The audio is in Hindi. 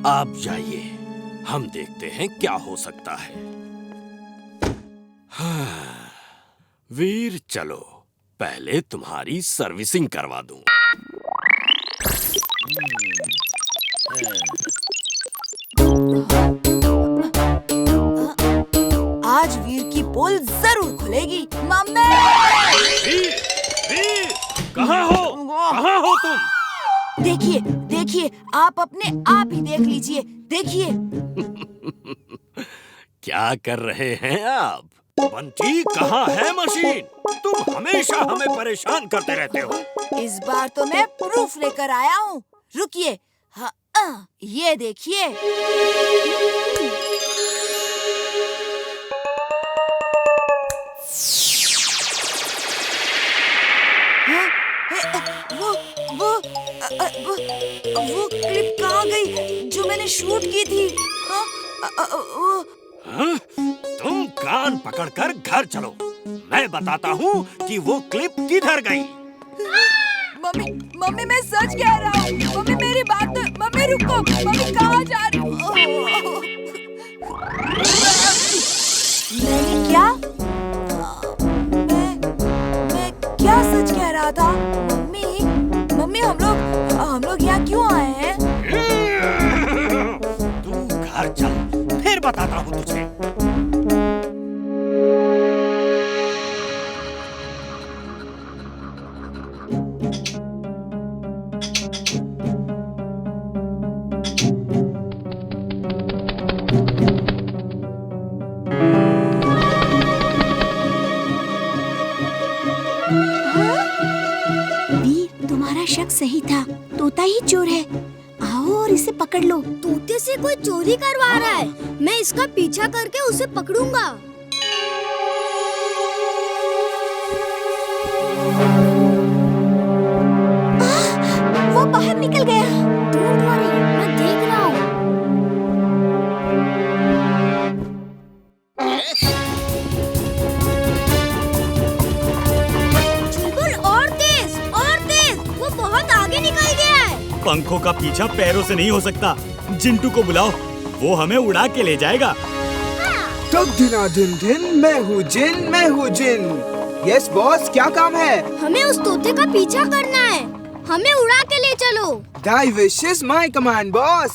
आप जाइए, हम देखते हैं क्या हो सकता है। हाँ, वीर चलो, पहले तुम्हारी सर्विसिंग करवा दूं। आज वीर की पोल जरूर खुलेगी। मम्मी! वीर, वीर, कहाँ हो? कहाँ हो तुम? देखिए, देखिए, आप अपने आप ही देख लीजिए, देखिए। क्या कर रहे हैं आप? बंटी, कहाँ है मशीन? तुम हमेशा हमें परेशान करते रहते हो। इस बार तो मैं प्रूफ लेकर आया हूँ। रुकिए, हाँ, ये देखिए। वो क्लिप कहाँ गई जो मैंने शूट की थी? हाँ? तुम कान पकड़कर घर चलो, मैं बताता हूँ कि वो क्लिप किधर गई। मम्मी, मम्मी मैं सच कह रहा हूँ। मम्मी मेरी बात तो, मम्मी रुको, मम्मी कहाँ जा रही हो? मैंने क्या? मैं क्या सच कह रहा था? मम्मी हम लोग यहाँ क्यों आए हैं? तू घर चल, फिर बताता हूँ तुझे। तुम्हारा शक सही था, तोता ही चोर है। आओ और इसे पकड़ लो। तोते से कोई चोरी करवा रहा है, मैं इसका पीछा करके उसे पकड़ूंगा। वो बाहर निकल गया। डोंट वरी, मैं देख रहा हूँ। चुलबुल और तेज, वो बहुत आगे निकल गया है। पंखों का पीछा पैरों से नहीं हो सकता। जिंटू को बुलाओ, वो हमें उड़ा के ले जाएगा। मैं हूँ जिन। यस बॉस, क्या काम है? हमें उस तोते का पीछा करना है, हमें उड़ा के ले चलो। Thy wish is my command, boss.